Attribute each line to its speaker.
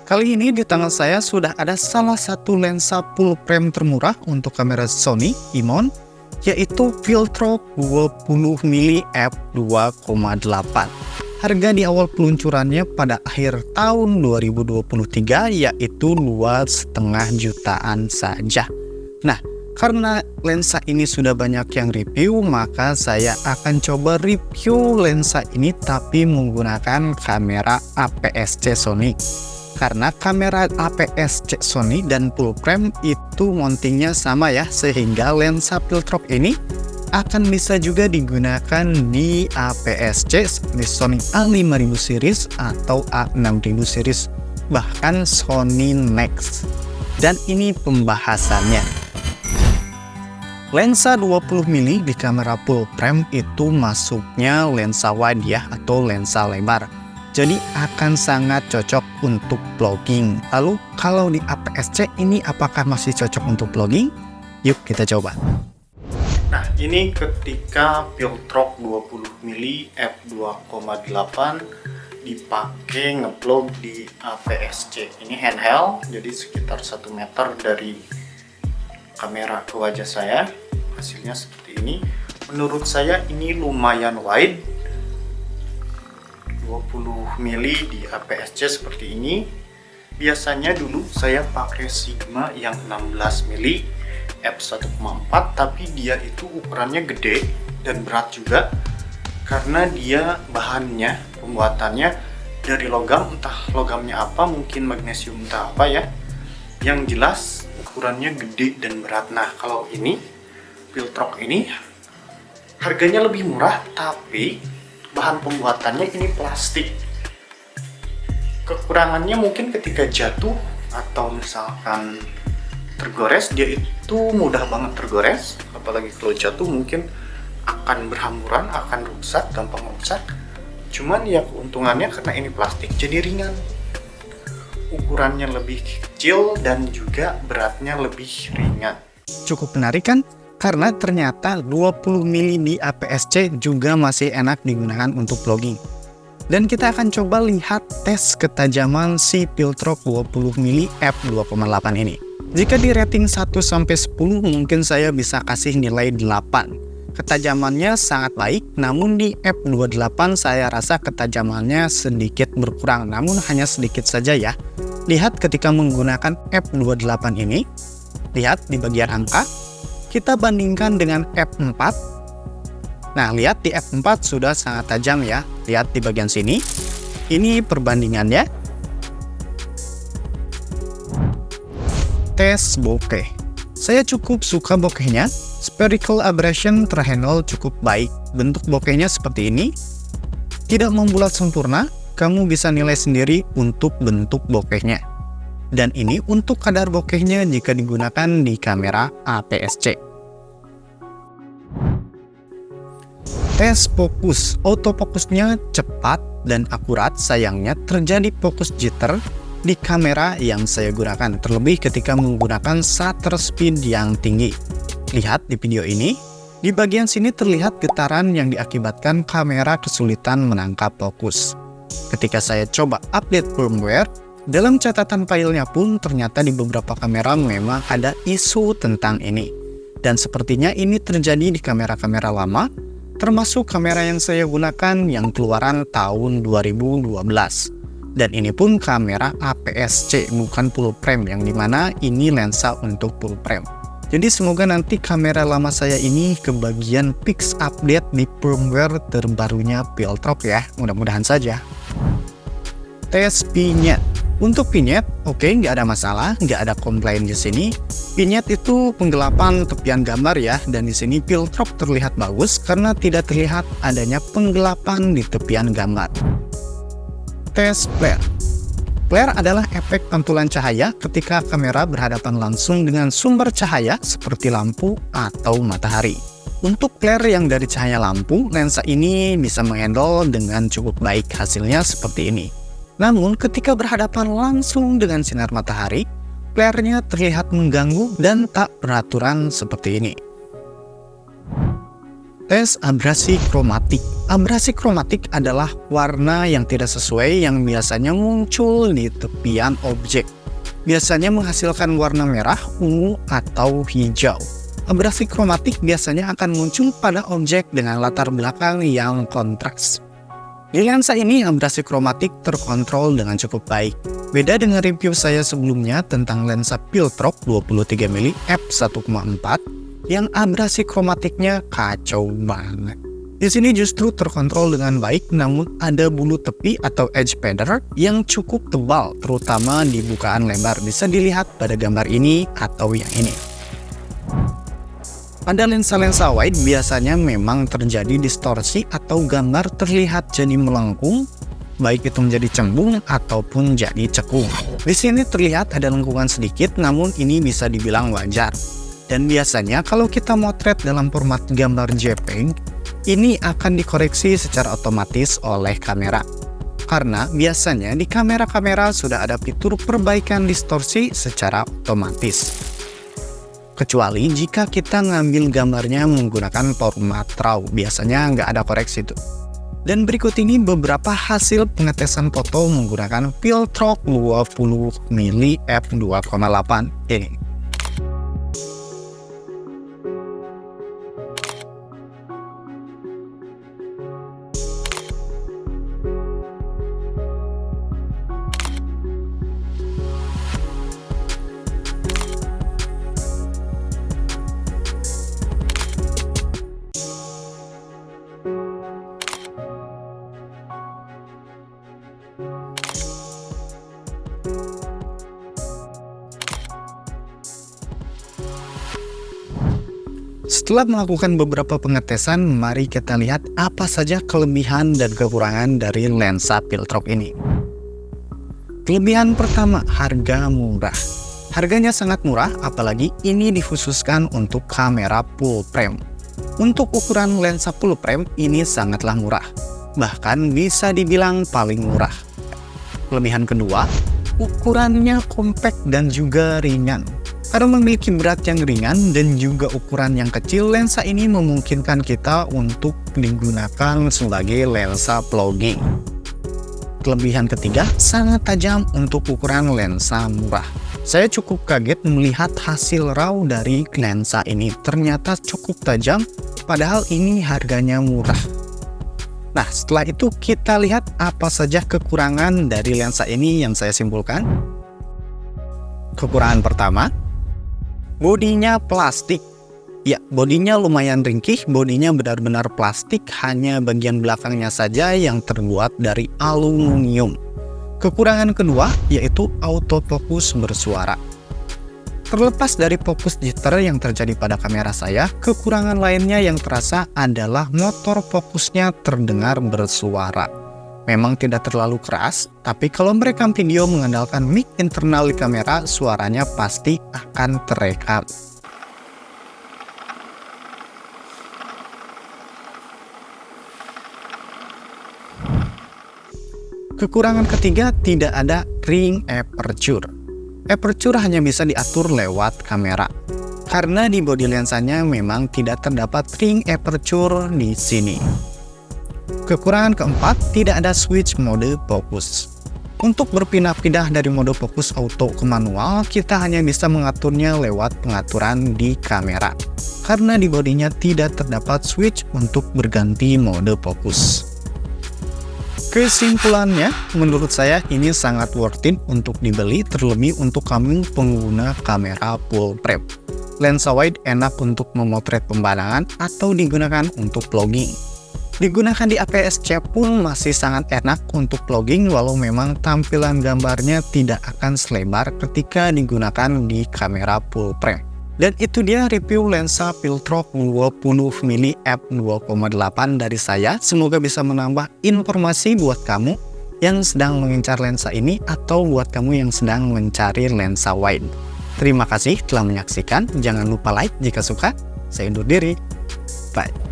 Speaker 1: Kali ini di tangan saya sudah ada salah satu lensa full frame termurah untuk kamera Sony E-mount, yaitu Viltrox 20mm f2.8. Harga di awal peluncurannya pada akhir tahun 2023 yaitu 2,5 jutaan saja. Nah, karena lensa ini sudah banyak yang review, maka saya akan coba review lensa ini tapi menggunakan kamera APS-C Sony. Karena kamera APS-C Sony dan full frame itu mountingnya sama ya, sehingga lensa Viltrox ini akan bisa juga digunakan di APS-C seperti Sony A5000 series atau A6000 series, bahkan Sony Nex. Dan ini pembahasannya. Lensa 20mm di kamera full frame itu masuknya lensa wide ya, atau lensa lebar. Jadi akan sangat cocok untuk vlogging. Lalu kalau di APS-C ini apakah masih cocok untuk vlogging? Yuk kita coba. Nah, ini ketika Viltrox 20mm f2.8 dipakai ngevlog di APS-C. Ini handheld, jadi sekitar 1 meter dari kamera ke wajah saya. Hasilnya seperti ini. Menurut saya ini lumayan wide. 20mm di APS-C seperti ini. Biasanya dulu saya pakai Sigma yang 16mm f1.4, tapi dia itu ukurannya gede dan berat juga karena dia bahannya, pembuatannya dari logam, entah logamnya apa, mungkin magnesium entah apa ya. Yang jelas ukurannya gede dan berat. Nah, kalau ini Viltrox ini harganya lebih murah, tapi bahan pembuatannya ini plastik. Kekurangannya mungkin ketika jatuh atau misalkan tergores, dia itu mudah banget tergores, apalagi kalau jatuh mungkin akan berhamburan, akan rusak, gampang rusak. Cuman ya keuntungannya karena ini plastik jadi ringan, ukurannya lebih kecil dan juga beratnya lebih ringan. Cukup menarik kan? Karena ternyata 20mm di APS-C juga masih enak digunakan untuk vlogging. Dan kita akan coba lihat tes ketajaman si Viltrox 20mm f2.8 ini. Jika di rating 1-10 mungkin saya bisa kasih nilai 8. Ketajamannya sangat baik, namun di f2.8 saya rasa ketajamannya sedikit berkurang, namun hanya sedikit saja ya. Lihat ketika menggunakan f2.8 ini, lihat di bagian angka, kita bandingkan dengan f4. Nah, lihat di f4 sudah sangat tajam ya. Lihat di bagian sini. Ini perbandingannya. Tes bokeh. Saya cukup suka bokehnya. Spherical aberration terhandle cukup baik. Bentuk bokehnya seperti ini. Tidak membulat sempurna. Kamu bisa nilai sendiri untuk bentuk bokehnya. Dan ini untuk kadar bokehnya jika digunakan di kamera APS-C. Tes fokus. Autofokusnya cepat dan akurat, sayangnya terjadi fokus jitter di kamera yang saya gunakan, terlebih ketika menggunakan shutter speed yang tinggi. Lihat di video ini, di bagian sini terlihat getaran yang diakibatkan kamera kesulitan menangkap fokus. Ketika saya coba update firmware, dalam catatan filenya pun ternyata di beberapa kamera memang ada isu tentang ini. Dan sepertinya ini terjadi di kamera-kamera lama, termasuk kamera yang saya gunakan yang keluaran tahun 2012. Dan ini pun kamera APS-C, bukan full frame, yang dimana ini lensa untuk full frame. Jadi semoga nanti kamera lama saya ini kebagian fix update di firmware terbarunya Viltrox ya, mudah-mudahan saja. Tes vignette. Untuk vignette, oke, nggak ada masalah, nggak ada komplain di sini. Vignette itu penggelapan tepian gambar ya, dan di sini Viltrox terlihat bagus karena tidak terlihat adanya penggelapan di tepian gambar. Tes flare. Flare adalah efek pantulan cahaya ketika kamera berhadapan langsung dengan sumber cahaya seperti lampu atau matahari. Untuk flare yang dari cahaya lampu, lensa ini bisa menghandle dengan cukup baik, hasilnya seperti ini. Namun ketika berhadapan langsung dengan sinar matahari, flare-nya terlihat mengganggu dan tak beraturan seperti ini. Tes abrasi kromatik. Abrasi kromatik adalah warna yang tidak sesuai yang biasanya muncul di tepian objek. Biasanya menghasilkan warna merah, ungu, atau hijau. Abrasi kromatik biasanya akan muncul pada objek dengan latar belakang yang kontras. Di lensa ini, abrasi kromatik terkontrol dengan cukup baik. Beda dengan review saya sebelumnya tentang lensa Piltrok 23mm f1.4 yang abrasi kromatiknya kacau banget. Di sini justru terkontrol dengan baik, namun ada bulu tepi atau edge feather yang cukup tebal, terutama di bukaan lebar. Bisa dilihat pada gambar ini atau yang ini. Pada lensa-lensa wide biasanya memang terjadi distorsi atau gambar terlihat jadi melengkung, baik itu menjadi cembung ataupun jadi cekung. Di sini terlihat ada lengkungan sedikit, namun ini bisa dibilang wajar. Dan biasanya kalau kita motret dalam format gambar JPEG, ini akan dikoreksi secara otomatis oleh kamera. Karena biasanya di kamera-kamera sudah ada fitur perbaikan distorsi secara otomatis. Kecuali jika kita ngambil gambarnya menggunakan format RAW, biasanya nggak ada koreksi tuh. Dan berikut ini beberapa hasil pengetesan foto menggunakan Piltrok 20mm f2.8 ini. Setelah melakukan beberapa pengetesan, mari kita lihat apa saja kelebihan dan kekurangan dari lensa Piltrok ini. Kelebihan pertama, harga murah. Harganya sangat murah, apalagi ini dikhususkan untuk kamera full frame. Untuk ukuran lensa full frame ini sangatlah murah, bahkan bisa dibilang paling murah. Kelebihan kedua, ukurannya compact dan juga ringan. Karena memiliki berat yang ringan dan juga ukuran yang kecil, lensa ini memungkinkan kita untuk digunakan sebagai lensa vlogging. Kelebihan ketiga, sangat tajam untuk ukuran lensa murah. Saya cukup kaget melihat hasil RAW dari lensa ini, ternyata cukup tajam, padahal ini harganya murah. Nah, setelah itu kita lihat apa saja kekurangan dari lensa ini yang saya simpulkan. Kekurangan pertama, bodinya plastik. Ya, bodinya lumayan ringkih, bodinya benar-benar plastik, hanya bagian belakangnya saja yang terbuat dari aluminium. Kekurangan kedua yaitu autofokus bersuara. Terlepas dari fokus jitter yang terjadi pada kamera saya, kekurangan lainnya yang terasa adalah motor fokusnya terdengar bersuara. Memang tidak terlalu keras, tapi kalau merekam video mengandalkan mic internal di kamera, suaranya pasti akan terekam. Kekurangan ketiga, tidak ada ring aperture. Aperture hanya bisa diatur lewat kamera. Karena di bodi lensanya memang tidak terdapat ring aperture di sini. Kekurangan keempat, tidak ada switch mode fokus. Untuk berpindah-pindah dari mode fokus auto ke manual, kita hanya bisa mengaturnya lewat pengaturan di kamera. Karena di bodinya tidak terdapat switch untuk berganti mode fokus. Kesimpulannya, menurut saya ini sangat worth it untuk dibeli, terlebih untuk kamu pengguna kamera full frame. Lensa wide enak untuk memotret pemandangan atau digunakan untuk vlogging. Digunakan di APS-C pun masih sangat enak untuk vlogging, walau memang tampilan gambarnya tidak akan selebar ketika digunakan di kamera full frame. Dan itu dia review lensa Piltrok 20mm f2.8 dari saya. Semoga bisa menambah informasi buat kamu yang sedang mengincar lensa ini atau buat kamu yang sedang mencari lensa wide. Terima kasih telah menyaksikan. Jangan lupa like jika suka. Saya undur diri. Bye.